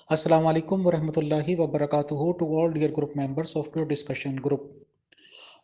Assalamu alaikum warahmatullahi wabarakatuh to all dear group members of your discussion group.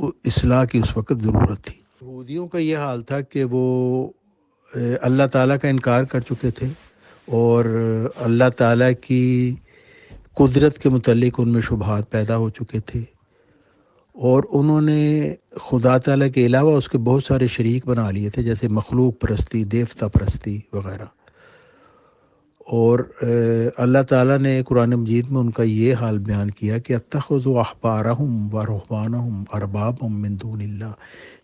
اصلاح کی اس وقت ضرورت تھی۔ یہودیوں کا یہ حال تھا کہ وہ اللہ تعالیٰ کا انکار کر چکے تھے اور اللہ تعالیٰ کی قدرت کے متعلق ان میں شبہات پیدا ہو چکے تھے، اور انہوں نے خدا تعالیٰ کے علاوہ اس کے بہت سارے شریک بنا لیے تھے، جیسے مخلوق پرستی، دیوتا پرستی وغیرہ۔ اور اللہ تعالیٰ نے قرآن مجید میں ان کا یہ حال بیان کیا کہ اتخذوا احبارہم و رہبانہم اربابا من دون اللہ،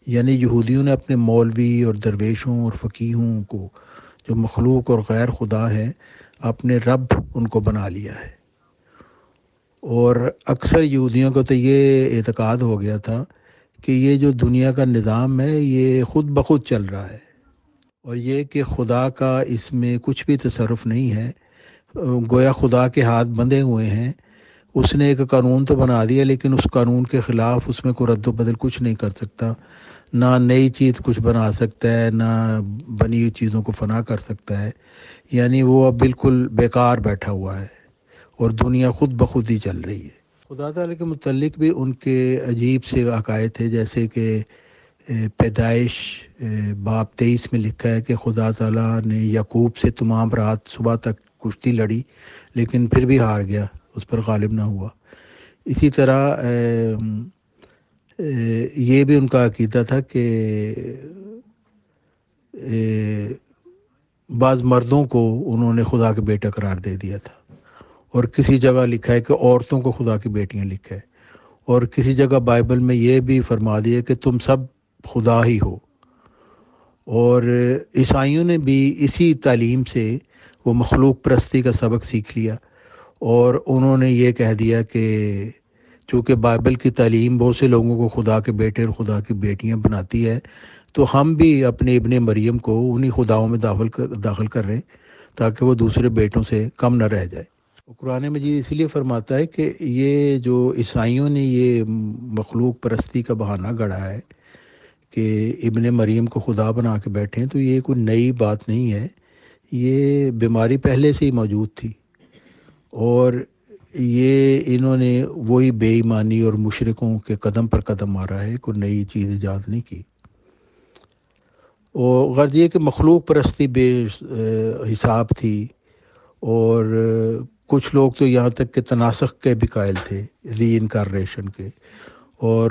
یعنی یہودیوں نے اپنے مولوی اور درویشوں اور فقیہوں کو جو مخلوق اور غیر خدا ہیں اپنے رب ان کو بنا لیا ہے۔ اور اکثر یہودیوں کو تو یہ اعتقاد ہو گیا تھا کہ یہ جو دنیا کا نظام ہے یہ خود بخود چل رہا ہے، اور یہ کہ خدا کا اس میں کچھ بھی تصرف نہیں ہے، گویا خدا کے ہاتھ بندھے ہوئے ہیں۔ اس نے ایک قانون تو بنا دیا لیکن اس قانون کے خلاف اس میں کوئی رد و بدل کچھ نہیں کر سکتا، نہ نئی چیز کچھ بنا سکتا ہے، نہ بنی ہوئی چیزوں کو فنا کر سکتا ہے، یعنی وہ اب بالکل بیکار بیٹھا ہوا ہے اور دنیا خود بخود ہی چل رہی ہے۔ خدا تعالیٰ کے متعلق بھی ان کے عجیب سے عقائد تھے، جیسے کہ پیدائش باب 23 میں لکھا ہے کہ خدا تعالیٰ نے یعقوب سے تمام رات صبح تک کشتی لڑی لیکن پھر بھی ہار گیا، اس پر غالب نہ ہوا۔ اسی طرح یہ بھی ان کا عقیدہ تھا کہ بعض مردوں کو انہوں نے خدا کے بیٹا قرار دے دیا تھا، اور کسی جگہ لکھا ہے کہ عورتوں کو خدا کی بیٹیاں لکھا ہے، اور کسی جگہ بائبل میں یہ بھی فرما دیا کہ تم سب خدا ہی ہو۔ اور عیسائیوں نے بھی اسی تعلیم سے وہ مخلوق پرستی کا سبق سیکھ لیا، اور انہوں نے یہ کہہ دیا کہ چونکہ بائبل کی تعلیم بہت سے لوگوں کو خدا کے بیٹے اور خدا کی بیٹیاں بناتی ہے، تو ہم بھی اپنے ابن مریم کو انہی خداؤں میں داخل کر رہے ہیں تاکہ وہ دوسرے بیٹوں سے کم نہ رہ جائے۔ قرآن مجید اسی لیے فرماتا ہے کہ یہ جو عیسائیوں نے یہ مخلوق پرستی کا بہانہ گڑھا ہے کہ ابن مریم کو خدا بنا کے بیٹھے ہیں، تو یہ کوئی نئی بات نہیں ہے، یہ بیماری پہلے سے ہی موجود تھی، اور یہ انہوں نے وہی بے ایمانی اور مشرکوں کے قدم پر قدم مارا ہے، کوئی نئی چیز ایجاد نہیں کی۔ اور غرض یہ کہ مخلوق پرستی بے حساب تھی، اور کچھ لوگ تو یہاں تک کہ تناسخ کے بھی قائل تھے، ری انکارنیشن کے، اور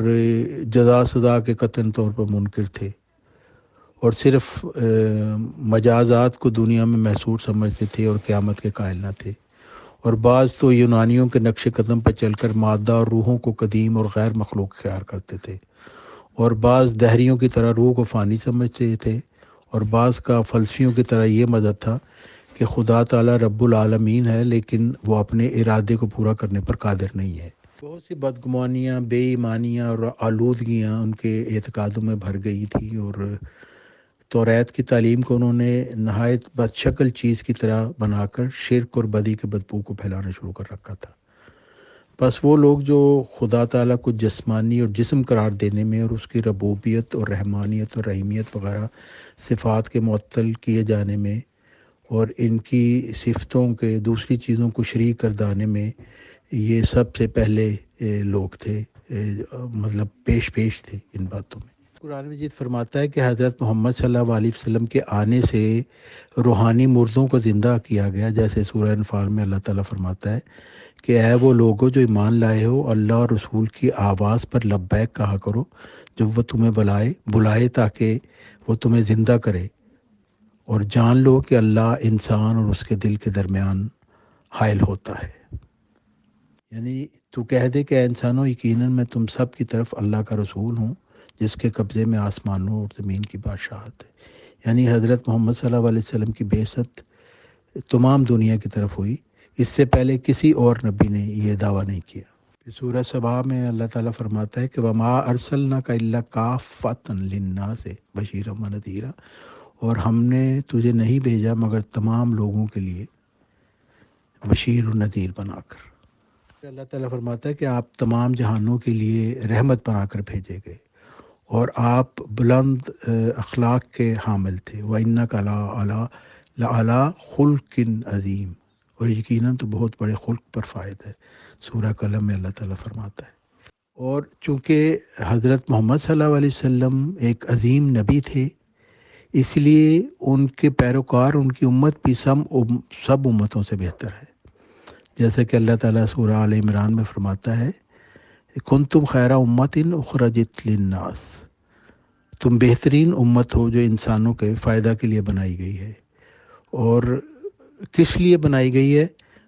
جزا سزا کے قطعی طور پر منکر تھے، اور صرف مجازات کو دنیا میں محصور سمجھتے تھے اور قیامت کے قائل نہ تھے۔ اور بعض تو یونانیوں کے نقش قدم پر چل کر مادہ اور روحوں کو قدیم اور غیر مخلوق خیال کرتے تھے، اور بعض دہریوں کی طرح روح کو فانی سمجھتے تھے، اور بعض کا فلسفیوں کی طرح یہ مذہب تھا کہ خدا تعالیٰ رب العالمین ہے لیکن وہ اپنے ارادے کو پورا کرنے پر قادر نہیں ہے۔ بہت سی بدگمانیاں، بے ایمانیاں اور آلودگیاں ان کے اعتقادوں میں بھر گئی تھیں، اور توریت کی تعلیم کو انہوں نے نہایت بد شکل چیز کی طرح بنا کر شرک اور بدی کے بدبو کو پھیلانا شروع کر رکھا تھا۔ بس وہ لوگ جو خدا تعالیٰ کو جسمانی اور جسم قرار دینے میں اور اس کی ربوبیت اور رحمانیت اور رحیمیت وغیرہ صفات کے معطل کیے جانے میں اور ان کی صفتوں کے دوسری چیزوں کو شریک گردانے میں یہ سب سے پہلے لوگ تھے، مطلب پیش تھے ان باتوں میں۔ قرآن مجید فرماتا ہے کہ حضرت محمد صلی اللہ علیہ وسلم کے آنے سے روحانی مردوں کو زندہ کیا گیا، جیسے سورہ انفال میں اللہ تعالیٰ فرماتا ہے کہ اے وہ لوگوں جو ایمان لائے ہو، اللہ اور رسول کی آواز پر لبیک کہا کرو جب وہ تمہیں بلائے تاکہ وہ تمہیں زندہ کرے، اور جان لو کہ اللہ انسان اور اس کے دل کے درمیان حائل ہوتا ہے۔ یعنی تو کہہ دے کہ اے انسانوں، یقیناً میں تم سب کی طرف اللہ کا رسول ہوں جس کے قبضے میں آسمانوں اور زمین کی بادشاہت ہے۔ یعنی حضرت محمد صلی اللہ علیہ وسلم کی بعثت تمام دنیا کی طرف ہوئی، اس سے پہلے کسی اور نبی نے یہ دعویٰ نہیں کیا۔ سورہ سبا میں اللہ تعالیٰ فرماتا ہے کہ وَمَا أَرْسَلْنَاكَ إِلَّا كَافَّةً لِلنَّاسِ بَشِيرًا وَنَذِيرًا، اور ہم نے تجھے نہیں بھیجا مگر تمام لوگوں کے لیے بشیر و نذیر بنا کر۔ اللہ تعالیٰ فرماتا ہے کہ آپ تمام جہانوں کے لیے رحمت بنا کر بھیجے گئے، اور آپ بلند اخلاق کے حامل تھے، وَإِنَّكَ لَعَلَىٰ خُلْقٍ عَظِيمٍ، اور یقیناً تو بہت بڑے خلق پر فائد ہے۔ سورہ قلم میں اللہ تعالیٰ فرماتا ہے۔ اور چونکہ حضرت محمد صلی اللہ علیہ وسلم ایک عظیم نبی تھے، اس لیے ان کے پیروکار، ان کی امت بھی سب امتوں سے بہتر ہے. جیسا کہ اللہ تعالیٰ سورہ آل عمران میں فرماتا ہے، کنتم خیر امت اخرجت للناس، تم بہترین امت ہو جو انسانوں کے فائدہ کے لیے بنائی گئی ہے. اور کس لیے بنائی گئی ہے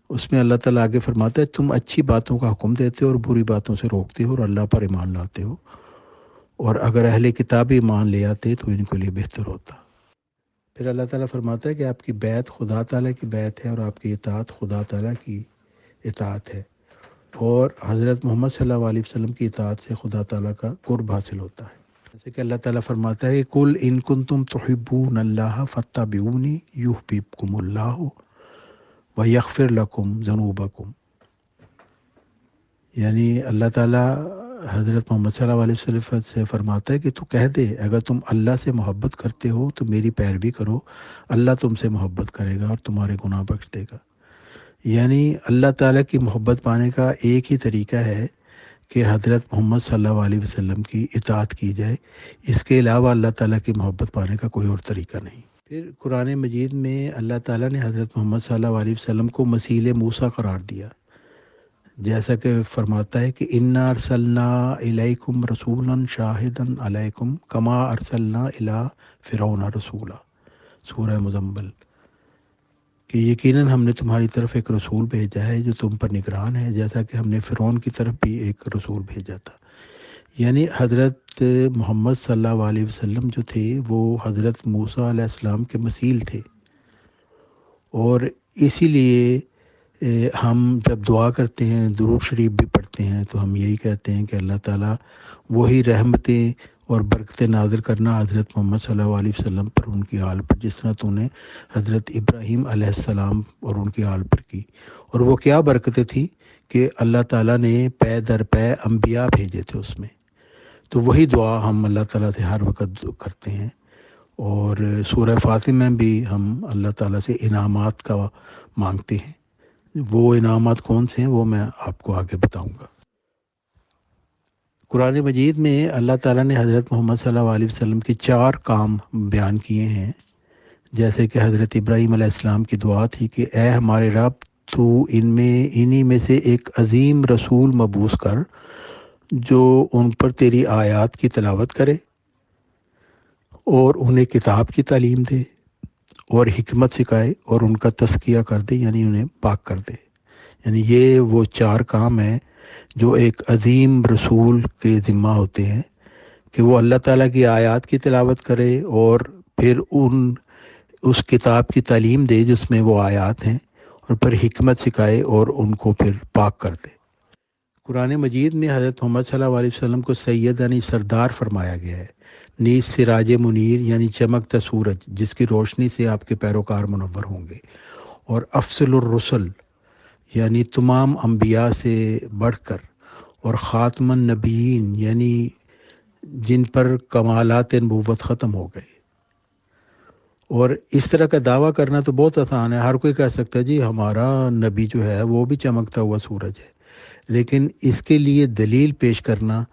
اس میں اللہ تعالیٰ آگے فرماتا ہے، تم اچھی باتوں کا حکم دیتے ہو اور بری باتوں سے روکتے ہو اور اللہ پر ایمان لاتے ہو، اور اگر اہل کتاب ایمان لے آتے تو ان کے لیے بہتر ہوتا. پھر اللہ تعالیٰ فرماتا ہے کہ آپ کی بیعت خدا تعالیٰ کی بیعت ہے اور آپ کی اطاعت خدا تعالیٰ کی اطاعت ہے، اور حضرت محمد صلی اللہ علیہ وسلم کی اطاعت سے خدا تعالیٰ کا قرب حاصل ہوتا ہے. جیسے کہ اللہ تعالیٰ فرماتا ہے، کل ان کنتم تحبون اللہ فاتبعونی یحببکم اللہ ویغفر لکم ذنوبکم. یعنی اللہ تعالیٰ حضرت محمد صلی اللہ علیہ وسلم سے فرماتا ہے کہ تو کہہ دے، اگر تم اللہ سے محبت کرتے ہو تو میری پیروی کرو، اللہ تم سے محبت کرے گا اور تمہارے گناہ بخش دے گا. یعنی اللہ تعالیٰ کی محبت پانے کا ایک ہی طریقہ ہے کہ حضرت محمد صلی اللہ علیہ وسلم کی اطاعت کی جائے، اس کے علاوہ اللہ تعالیٰ کی محبت پانے کا کوئی اور طریقہ نہیں. پھر قرآن مجید میں اللہ تعالیٰ نے حضرت محمد صلی اللہ علیہ وسلم کو مسیل موسیٰ قرار دیا، جیسا کہ فرماتا ہے کہ انا ارسلنا الیکم رسولا شاہدا علیکم کما ارسلنا الی فرعون رسولا، سورہ مزمل، کہ یقیناً ہم نے تمہاری طرف ایک رسول بھیجا ہے جو تم پر نگران ہے، جیسا کہ ہم نے فرعون کی طرف بھی ایک رسول بھیجا تھا. یعنی حضرت محمد صلی اللہ علیہ وسلم جو تھے وہ حضرت موسیٰ علیہ السلام کے مثیل تھے. اور اسی لیے ہم جب دعا کرتے ہیں، درود شریف بھی پڑھتے ہیں، تو ہم یہی کہتے ہیں کہ اللہ تعالیٰ وہی رحمتیں اور برکتیں نازل کرنا حضرت محمد صلی اللہ علیہ وسلم پر، ان کی آل پر، جس طرح تو نے حضرت ابراہیم علیہ السلام اور ان کی آل پر کی. اور وہ کیا برکتیں تھیں کہ اللہ تعالیٰ نے پے در پے انبیاء بھیجے تھے اس میں. تو وہی دعا ہم اللہ تعالیٰ سے ہر وقت کرتے ہیں. اور سورہ فاطمہ میں بھی ہم اللہ تعالیٰ سے انعامات کا مانگتے ہیں. وہ انعامات کون سے ہیں وہ میں آپ کو آگے بتاؤں گا. قرآن مجید میں اللہ تعالیٰ نے حضرت محمد صلی اللہ علیہ وسلم کے 4 کام بیان کیے ہیں. جیسے کہ حضرت ابراہیم علیہ السلام کی دعا تھی کہ اے ہمارے رب، تو انہی میں سے ایک عظیم رسول مبعوث کر جو ان پر تیری آیات کی تلاوت کرے اور انہیں کتاب کی تعلیم دے اور حکمت سکھائے اور ان کا تزکیہ کر دے، یعنی انہیں پاک کر دے. یعنی یہ وہ 4 کام ہیں جو ایک عظیم رسول کے ذمہ ہوتے ہیں کہ وہ اللہ تعالیٰ کی آیات کی تلاوت کرے اور پھر اس کتاب کی تعلیم دے جس میں وہ آیات ہیں، اور پھر حکمت سکھائے اور ان کو پھر پاک کر دے. قرآن مجید میں حضرت محمد صلی اللہ علیہ وسلم کو سید یعنی سردار فرمایا گیا ہے. نیز سراج منیر یعنی چمکتا سورج جس کی روشنی سے آپ کے پیروکار منور ہوں گے، اور افضل الرسل یعنی تمام انبیاء سے بڑھ کر، اور خاتم النبیین یعنی جن پر کمالات نبوت ختم ہو گئے. اور اس طرح کا دعویٰ کرنا تو بہت آسان ہے، ہر کوئی کہہ سکتا ہے جی ہمارا نبی جو ہے وہ بھی چمکتا ہوا سورج ہے، لیکن اس کے لیے دلیل پیش کرنا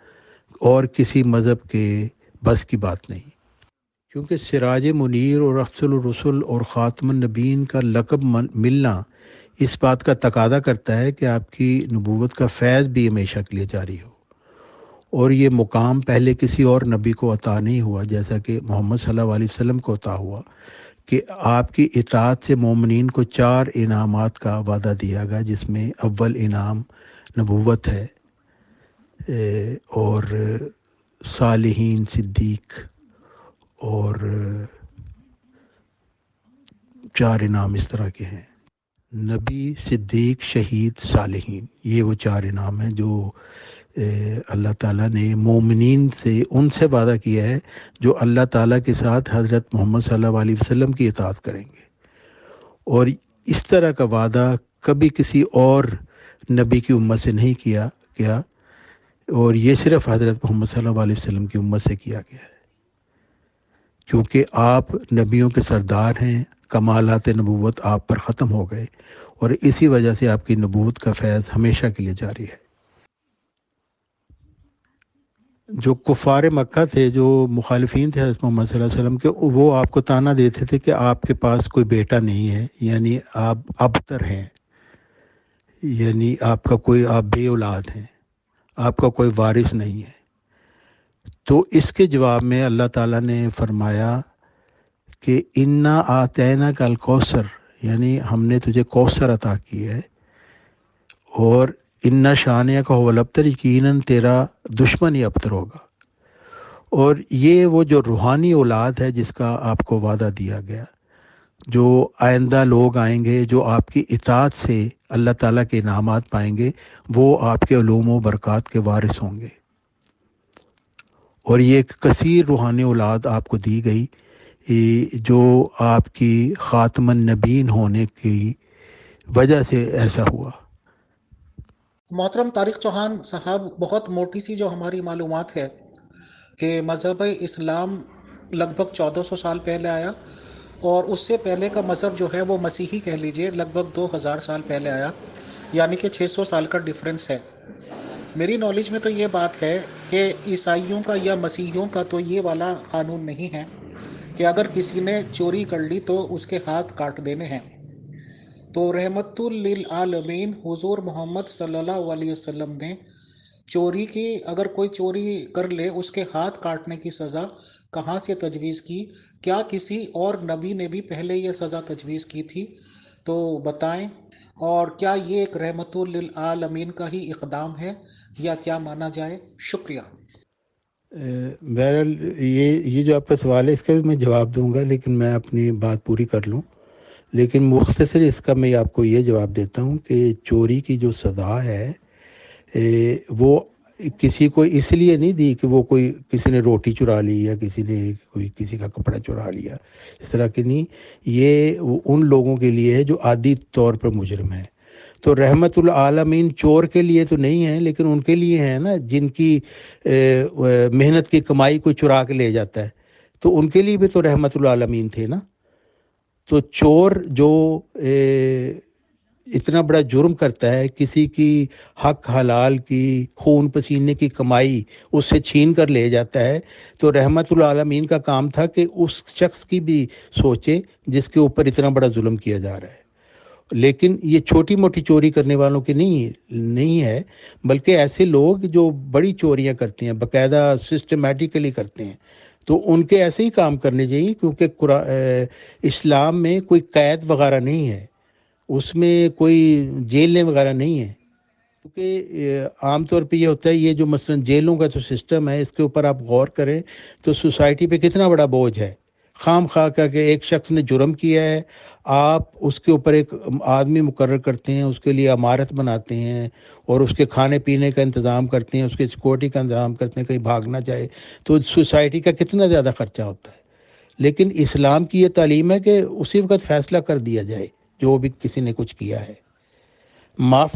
اور کسی مذہب کے بس کی بات نہیں. کیونکہ سراج منیر اور افضل الرسل اور خاتم النبیین کا لقب ملنا اس بات کا تقاضا کرتا ہے کہ آپ کی نبوت کا فیض بھی ہمیشہ کے لیے جاری ہو، اور یہ مقام پہلے کسی اور نبی کو عطا نہیں ہوا جیسا کہ محمد صلی اللہ علیہ وسلم کو عطا ہوا کہ آپ کی اطاعت سے مومنین کو 4 انعامات کا وعدہ دیا گیا، جس میں اول انعام نبوت ہے، اور صالحین، صدیق، اور 4 انعام اس طرح کے ہیں، نبی، صدیق، شہید، صالحین. یہ وہ 4 انعام ہیں جو اللہ تعالیٰ نے مومنین سے ان سے وعدہ کیا ہے جو اللہ تعالیٰ کے ساتھ حضرت محمد صلی اللہ علیہ وسلم کی اطاعت کریں گے. اور اس طرح کا وعدہ کبھی کسی اور نبی کی امت سے نہیں کیا گیا، اور یہ صرف حضرت محمد صلی اللہ علیہ وسلم کی امت سے کیا گیا ہے، کیونکہ آپ نبیوں کے سردار ہیں، کمالات نبوت آپ پر ختم ہو گئے، اور اسی وجہ سے آپ کی نبوت کا فیض ہمیشہ کے لیے جاری ہے. جو کفار مکہ تھے، جو مخالفین تھے حضرت محمد صلی اللہ علیہ وسلم کے، وہ آپ کو طعنہ دیتے تھے کہ آپ کے پاس کوئی بیٹا نہیں ہے، یعنی آپ ابتر ہیں، یعنی آپ بے اولاد ہیں، آپ کا کوئی وارث نہیں ہے۔ تو اس کے جواب میں اللہ تعالیٰ نے فرمایا کہ انا آتینا کل کوثر، یعنی ہم نے تجھے کوثر عطا کی ہے، اور انا شانیہ کا هو الابتر، یقیناً تیرا دشمن ہی ابتر ہوگا۔ اور یہ وہ جو روحانی اولاد ہے جس کا آپ کو وعدہ دیا گیا، جو آئندہ لوگ آئیں گے جو آپ کی اطاعت سے اللہ تعالیٰ کے انعامات پائیں گے، وہ آپ کے علوم و برکات کے وارث ہوں گے۔ اور یہ ایک کثیر روحانی اولاد آپ کو دی گئی، جو آپ کی خاتم النبیین ہونے کی وجہ سے ایسا ہوا۔ محترم طارق چوہان صاحب، بہت موٹی سی جو ہماری معلومات ہے کہ مذہب اسلام لگ بھگ 1400 سال پہلے آیا، اور اس سے پہلے کا مذہب جو ہے وہ مسیحی کہہ لیجئے لگ بھگ 2000 سال پہلے آیا، یعنی کہ 600 سال کا ڈیفرنس ہے۔ میری نالج میں تو یہ بات ہے کہ عیسائیوں کا یا مسیحیوں کا تو یہ والا قانون نہیں ہے کہ اگر کسی نے چوری کر لی تو اس کے ہاتھ کاٹ دینے ہیں۔ تو رحمت للعالمین حضور محمد صلی اللہ علیہ وسلم نے چوری کی، اگر کوئی چوری کر لے اس کے ہاتھ کاٹنے کی سزا کہاں سے تجویز کی؟ کیا کسی اور نبی نے بھی پہلے یہ سزا تجویز کی تھی؟ تو بتائیں، اور کیا یہ ایک رحمت للعالمین کا ہی اقدام ہے یا کیا مانا جائے؟ شکریہ۔ بہرحال یہ جو آپ کا سوال ہے اس کا بھی میں جواب دوں گا، لیکن میں اپنی بات پوری کر لوں۔ لیکن مختصر اس کا میں آپ کو یہ جواب دیتا ہوں کہ چوری کی جو سزا ہے وہ کسی کو اس لیے نہیں دی کہ وہ کسی نے روٹی چرا لی یا کسی کا کپڑا چرا لیا، اس طرح کی نہیں، یہ ان لوگوں کے لیے ہے جو عادی طور پر مجرم ہیں۔ تو رحمت العالمین چور کے لیے تو نہیں ہے، لیکن ان کے لیے ہے نا جن کی محنت کی کمائی کوئی چرا کے لے جاتا ہے، تو ان کے لیے بھی تو رحمت العالمین تھے نا۔ تو چور جو اتنا بڑا جرم کرتا ہے، کسی کی حق حلال کی خون پسینے کی کمائی اس سے چھین کر لے جاتا ہے، تو رحمت العالمین کا کام تھا کہ اس شخص کی بھی سوچے جس کے اوپر اتنا بڑا ظلم کیا جا رہا ہے۔ لیکن یہ چھوٹی موٹی چوری کرنے والوں کی نہیں ہے، بلکہ ایسے لوگ جو بڑی چوریاں کرتے ہیں، باقاعدہ سسٹمیٹیکلی کرتے ہیں، تو ان کے ایسے ہی کام کرنے چاہیے، کیونکہ اسلام میں کوئی قید وغیرہ نہیں ہے، اس میں کوئی جیلیں وغیرہ نہیں ہیں۔ کیونکہ عام طور پہ یہ ہوتا ہے، یہ جو مثلا جیلوں کا جو سسٹم ہے اس کے اوپر آپ غور کریں تو سوسائٹی پہ کتنا بڑا بوجھ ہے۔ خام خواہ کا کہ ایک شخص نے جرم کیا ہے، آپ اس کے اوپر ایک آدمی مقرر کرتے ہیں، اس کے لیے عمارت بناتے ہیں اور اس کے کھانے پینے کا انتظام کرتے ہیں، اس کے سیکورٹی کا انتظام کرتے ہیں، کہیں بھاگ نہ جائے، تو سوسائٹی کا کتنا زیادہ خرچہ ہوتا ہے۔ لیکن اسلام کی یہ تعلیم ہے کہ اسی وقت فیصلہ کر دیا جائے جو بھی کسی نے کچھ کیا ہے۔ معاف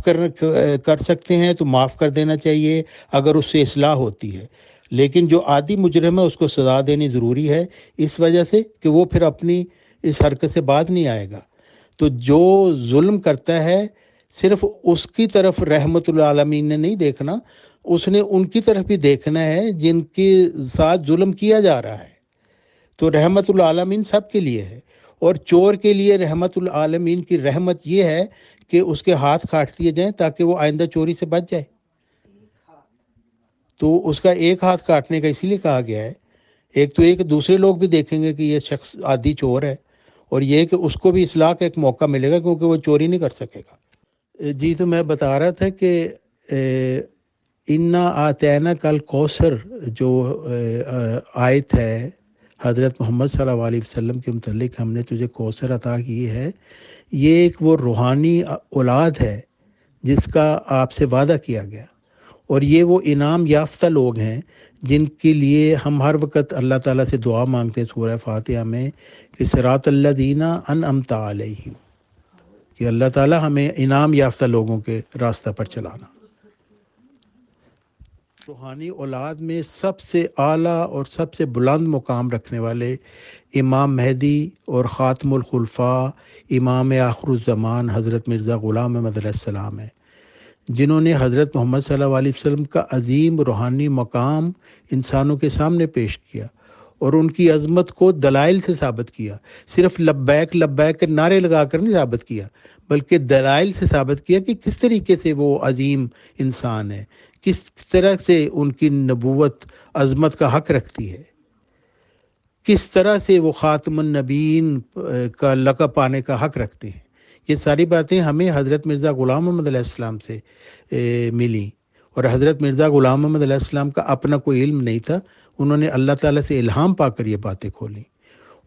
کر سکتے ہیں تو معاف کر دینا چاہیے اگر اس سے اصلاح ہوتی ہے، لیکن جو عادی مجرم ہے اس کو سزا دینی ضروری ہے، اس وجہ سے کہ وہ پھر اپنی اس حرکت سے بعد نہیں آئے گا۔ تو جو ظلم کرتا ہے صرف اس کی طرف رحمت العالمین نے نہیں دیکھنا، اس نے ان کی طرف بھی دیکھنا ہے جن کے ساتھ ظلم کیا جا رہا ہے۔ تو رحمت العالمین سب کے لیے ہے، اور چور کے لیے رحمت العالمین کی رحمت یہ ہے کہ اس کے ہاتھ کاٹ دیے جائیں تاکہ وہ آئندہ چوری سے بچ جائے۔ تو اس کا ایک ہاتھ کاٹنے کا اسی لیے کہا گیا ہے، ایک تو یہ کہ دوسرے لوگ بھی دیکھیں گے کہ یہ شخص عادی چور ہے، اور یہ کہ اس کو بھی اصلاح کا ایک موقع ملے گا کیونکہ وہ چوری نہیں کر سکے گا۔ جی، تو میں بتا رہا تھا کہ انا آتینا کل کوثر جو آیت ہے حضرت محمد صلی اللہ علیہ وسلم کے متعلق، ہم نے تجھے کوثر عطا کی ہے، یہ ایک وہ روحانی اولاد ہے جس کا آپ سے وعدہ کیا گیا، اور یہ وہ انعام یافتہ لوگ ہیں جن کے لیے ہم ہر وقت اللہ تعالیٰ سے دعا مانگتے ہیں سورہ فاتحہ میں کہ صراط الذین انعمت علیہم، کہ اللہ تعالیٰ ہمیں انعام یافتہ لوگوں کے راستہ پر چلانا۔ روحانی اولاد میں سب سے اعلیٰ اور سب سے بلند مقام رکھنے والے امام مہدی اور خاتم الخلفاء امام آخر الزمان حضرت مرزا غلام احمد علیہ السلام ہیں، جنہوں نے حضرت محمد صلی اللہ علیہ وسلم کا عظیم روحانی مقام انسانوں کے سامنے پیش کیا اور ان کی عظمت کو دلائل سے ثابت کیا. صرف لبیک لبیک کے نعرے لگا کر نہیں ثابت کیا، بلکہ دلائل سے ثابت کیا کہ کس طریقے سے وہ عظیم انسان ہے، کس طرح سے ان کی نبوت عظمت کا حق رکھتی ہے، کس طرح سے وہ خاتم النبیین کا لقب پانے کا حق رکھتے ہیں. یہ ساری باتیں ہمیں حضرت مرزا غلام محمد علیہ السلام سے ملی. اور حضرت مرزا غلام محمد علیہ السلام کا اپنا کوئی علم نہیں تھا، انہوں نے اللہ تعالیٰ سے الہام پا کر یہ باتیں کھولیں.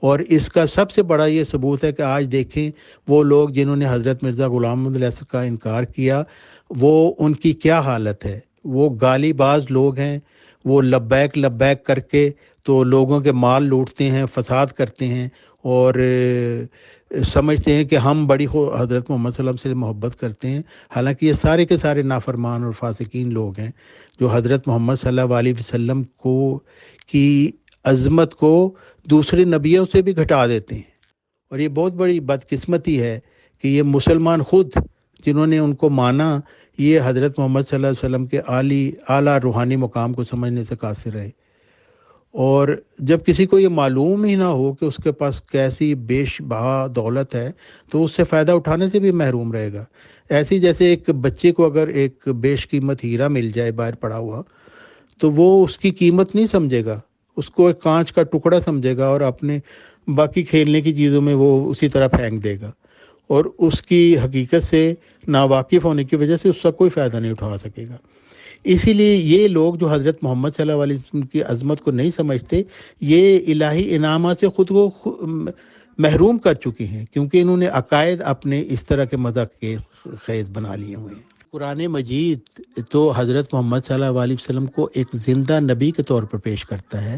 اور اس کا سب سے بڑا یہ ثبوت ہے کہ آج دیکھیں وہ لوگ جنہوں نے حضرت مرزا غلام محمد علیہ السلام کا انکار کیا، وہ ان کی کیا حالت ہے. وہ گالی باز لوگ ہیں، وہ لبیک لبیک کر کے تو لوگوں کے مال لوٹتے ہیں، فساد کرتے ہیں اور سمجھتے ہیں کہ ہم بڑی حضرت محمد صلی اللہ علیہ وسلم سے محبت کرتے ہیں. حالانکہ یہ سارے کے سارے نافرمان اور فاسقین لوگ ہیں جو حضرت محمد صلی اللہ علیہ وسلم کی عظمت کو دوسرے نبیوں سے بھی گھٹا دیتے ہیں. اور یہ بہت بڑی بدقسمتی ہے کہ یہ مسلمان خود جنہوں نے ان کو مانا، یہ حضرت محمد صلی اللہ علیہ وسلم کے اعلیٰ روحانی مقام کو سمجھنے سے قاصر رہے. اور جب کسی کو یہ معلوم ہی نہ ہو کہ اس کے پاس کیسی بیش بہا دولت ہے تو اس سے فائدہ اٹھانے سے بھی محروم رہے گا. ایسی جیسے ایک بچے کو اگر ایک بیش قیمت ہیرا مل جائے باہر پڑا ہوا تو وہ اس کی قیمت نہیں سمجھے گا، اس کو ایک کانچ کا ٹکڑا سمجھے گا اور اپنے باقی کھیلنے کی چیزوں میں وہ اسی طرح پھینک دے گا، اور اس کی حقیقت سے ناواقف ہونے کی وجہ سے اس کا کوئی فائدہ نہیں اٹھا سکے گا. اسی لیے یہ لوگ جو حضرت محمد صلی اللہ علیہ وسلم کی عظمت کو نہیں سمجھتے، یہ الہی انعامات سے خود کو محروم کر چکے ہیں، کیونکہ انہوں نے عقائد اپنے اس طرح کے مذہب کے خیز بنا لیے ہوئے ہیں. قرآن مجید تو حضرت محمد صلی اللہ علیہ وسلم کو ایک زندہ نبی کے طور پر پیش کرتا ہے،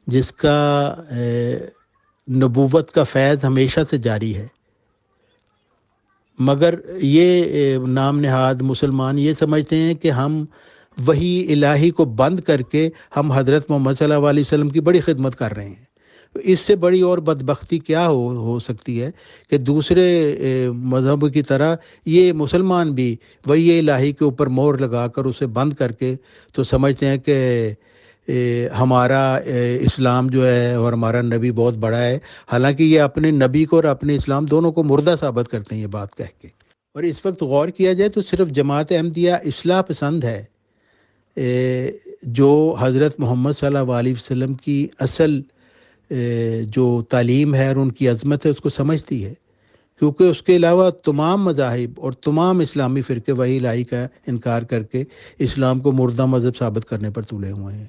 جس کا نبوت کا فیض ہمیشہ سے جاری ہے. مگر یہ نام نہاد مسلمان یہ سمجھتے ہیں کہ ہم وحی الہی کو بند کر کے ہم حضرت محمد صلی اللہ علیہ وسلم کی بڑی خدمت کر رہے ہیں. اس سے بڑی اور بدبختی کیا ہو سکتی ہے کہ دوسرے مذہب کی طرح یہ مسلمان بھی وحی الہی کے اوپر مہر لگا کر اسے بند کر کے تو سمجھتے ہیں کہ ہمارا اسلام جو ہے اور ہمارا نبی بہت بڑا ہے. حالانکہ یہ اپنے نبی کو اور اپنے اسلام دونوں کو مردہ ثابت کرتے ہیں یہ بات کہہ کے. اور اس وقت غور کیا جائے تو صرف جماعت احمدیہ اصلاح پسند ہے جو حضرت محمد صلی اللہ علیہ وسلم کی اصل جو تعلیم ہے اور ان کی عظمت ہے اس کو سمجھتی ہے، کیونکہ اس کے علاوہ تمام مذاہب اور تمام اسلامی فرقے وحی الہی کا انکار کر کے اسلام کو مردہ مذہب ثابت کرنے پر تلے ہوئے ہیں.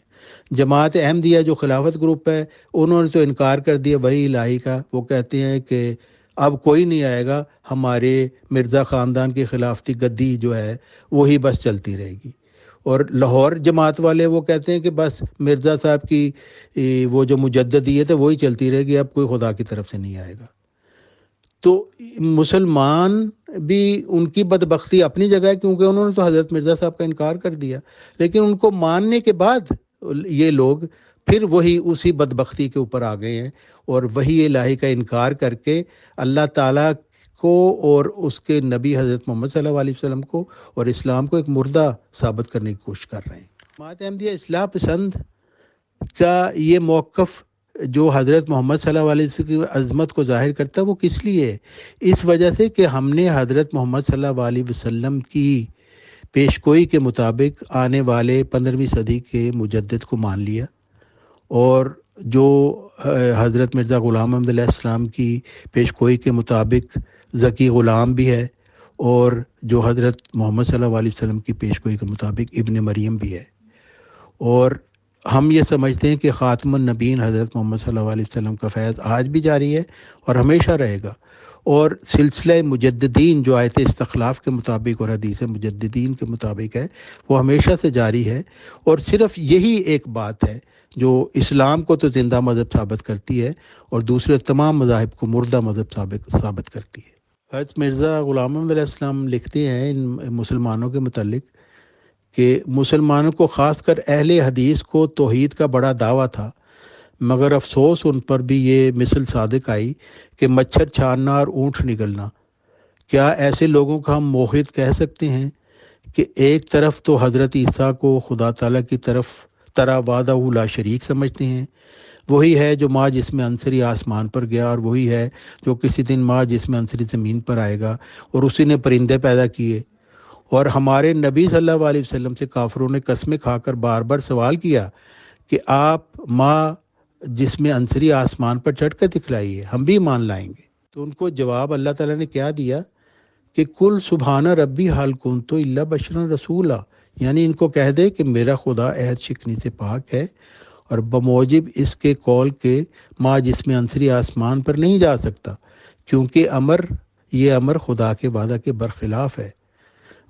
جماعت احمدیہ جو خلافت گروپ ہے انہوں نے تو انکار کر دیا وحی الہی کا. وہ کہتے ہیں کہ اب کوئی نہیں آئے گا، ہمارے مرزا خاندان کی خلافتی گدی جو ہے وہی بس چلتی رہے گی. اور لاہور جماعت والے وہ کہتے ہیں کہ بس مرزا صاحب کی وہ جو مجددیت ہے وہی چلتی رہے گی، اب کوئی خدا کی طرف سے نہیں آئے گا. تو مسلمان بھی ان کی بدبختی اپنی جگہ ہے، کیونکہ انہوں نے تو حضرت مرزا صاحب کا انکار کر دیا، لیکن ان کو ماننے کے بعد یہ لوگ پھر وہی اسی بدبختی کے اوپر آ گئے ہیں اور وحی الہی کا انکار کر کے اللہ تعالیٰ کو اور اس کے نبی حضرت محمد صلی اللہ علیہ وسلم کو اور اسلام کو ایک مردہ ثابت کرنے کی کوشش کر رہے ہیں. جماعت احمدیہ اصلاح پسند کا یہ موقف جو حضرت محمد صلی اللہ علیہ وسلم کی عظمت کو ظاہر کرتا ہے وہ کس لیے ہے؟ اس وجہ سے کہ ہم نے حضرت محمد صلی اللہ علیہ وسلم کی پیشگوئی کے مطابق آنے والے 15ویں صدی کے مجدد کو مان لیا، اور جو حضرت مرزا غلام محمد علیہ السلام کی پیشگوئی کے مطابق ذکی غلام بھی ہے، اور جو حضرت محمد صلی اللہ علیہ وسلم کی پیشگوئی کے مطابق ابن مریم بھی ہے. اور ہم یہ سمجھتے ہیں کہ خاتم النبیین حضرت محمد صلی اللہ علیہ وسلم کا فیض آج بھی جاری ہے اور ہمیشہ رہے گا. اور سلسلہ مجددین جو آیت استخلاف کے مطابق اور حدیث مجددین کے مطابق ہے وہ ہمیشہ سے جاری ہے. اور صرف یہی ایک بات ہے جو اسلام کو تو زندہ مذہب ثابت کرتی ہے اور دوسرے تمام مذاہب کو مردہ مذہب ثابت کرتی ہے. حضرت مرزا غلام محمد علیہ السلام لکھتے ہیں ان مسلمانوں کے متعلق کہ مسلمانوں کو خاص کر اہل حدیث کو توحید کا بڑا دعویٰ تھا، مگر افسوس ان پر بھی یہ مثل صادق آئی کہ مچھر چھاننا اور اونٹ نگلنا. کیا ایسے لوگوں کا ہم موحد کہہ سکتے ہیں کہ ایک طرف تو حضرت عیسیٰ کو خدا تعالیٰ کی طرح وعدہ لا شریک سمجھتے ہیں، وہی ہے جو ماں جسم عنصری آسمان پر گیا، اور وہی ہے جو کسی دن ماں جسم عنصری زمین پر آئے گا، اور اسی نے پرندے پیدا کیے۔ اور ہمارے نبی صلی اللہ علیہ وسلم سے کافروں نے قسمیں کھا کر بار بار سوال کیا کہ آپ ماں جسم عنصری آسمان پر چڑھ کر دکھلائیے، ہم بھی مان لائیں گے۔ تو ان کو جواب اللہ تعالیٰ نے کیا دیا کہ کل سبحانہ ربی حال کنتو الا بشرا رسولا، یعنی ان کو کہہ دے کہ میرا خدا عہد شکنی سے پاک ہے، اور بموجب اس کے قول کے ماں جسم عنصری آسمان پر نہیں جا سکتا، کیونکہ یہ امر خدا کے وعدہ کے برخلاف ہے۔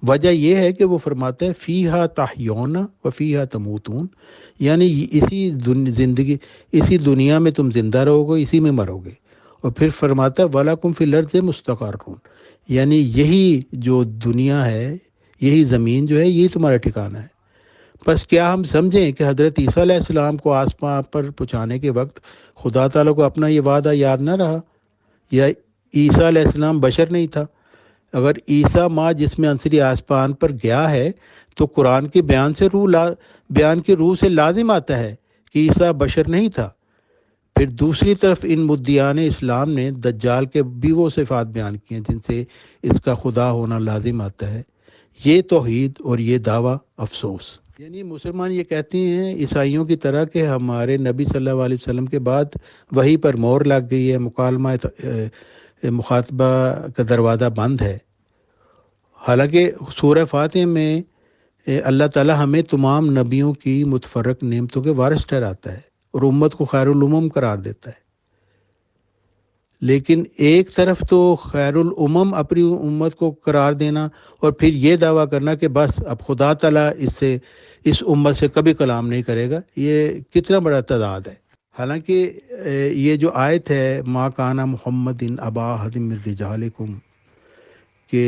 وجہ یہ ہے کہ وہ فرماتا ہے فیہا تحیون و فیہا تموتون، یعنی اسی دنیا میں تم زندہ رہو گے، اسی میں مرو گے۔ اور پھر فرماتا ہے وَلَکُمْ فِی الْأَرْضِ مُسْتَقَرٌّ، یعنی یہی جو دنیا ہے، یہی زمین جو ہے، یہی تمہارا ٹھکانہ ہے۔ بس کیا ہم سمجھیں کہ حضرت عیسیٰ علیہ السلام کو آسمان پر پہنچانے کے وقت خدا تعالیٰ کو اپنا یہ وعدہ یاد نہ رہا، یا عیسیٰ علیہ السلام بشر نہیں تھا؟ اگر عیسیٰ ماں جسم عنصری آسمان پر گیا ہے تو قرآن کے بیان کی روح سے لازم آتا ہے کہ عیسیٰ بشر نہیں تھا۔ پھر دوسری طرف ان مدعیان اسلام نے دجال کے بھی وہ صفات بیان کی ہیں جن سے اس کا خدا ہونا لازم آتا ہے۔ یہ توحید اور یہ دعویٰ افسوس، یعنی مسلمان یہ کہتے ہیں عیسائیوں کی طرح کہ ہمارے نبی صلی اللہ علیہ وسلم کے بعد وحی پر مہر لگ گئی ہے، مخاطبہ کا دروازہ بند ہے۔ حالانکہ سورہ فاتح میں اللہ تعالیٰ ہمیں تمام نبیوں کی متفرق نعمتوں کے وارث ٹھہراتا ہے اور امت کو خیر الامم قرار دیتا ہے۔ لیکن ایک طرف تو خیر الامم اپنی امت کو قرار دینا، اور پھر یہ دعویٰ کرنا کہ بس اب خدا تعالیٰ اس امت سے کبھی کلام نہیں کرے گا، یہ کتنا بڑا تضاد ہے۔ حالانکہ یہ جو آیت ہے ما کان محمد ابا احد من رجالکم، کہ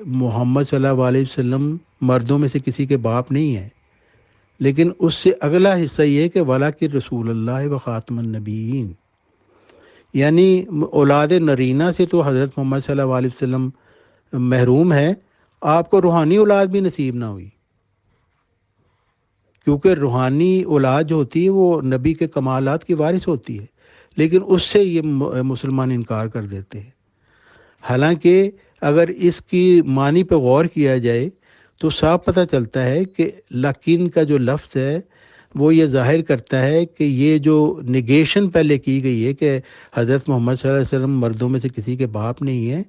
محمد صلی اللہ علیہ وسلم مردوں میں سے کسی کے باپ نہیں ہے، لیکن اس سے اگلا حصہ یہ ہے کہ ولاکن رسول اللہ و خاتم النبیین، یعنی اولاد نرینہ سے تو حضرت محمد صلی اللہ علیہ وسلم محروم ہے، آپ کو روحانی اولاد بھی نصیب نہ ہوئی، کیونکہ روحانی اولاد جو ہوتی ہے وہ نبی کے کمالات کی وارث ہوتی ہے، لیکن اس سے یہ مسلمان انکار کر دیتے ہیں۔ حالانکہ اگر اس کی معنی پہ غور کیا جائے تو صاف پتہ چلتا ہے کہ لیکن کا جو لفظ ہے وہ یہ ظاہر کرتا ہے کہ یہ جو نگیشن پہلے کی گئی ہے کہ حضرت محمد صلی اللہ علیہ وسلم مردوں میں سے کسی کے باپ نہیں ہے،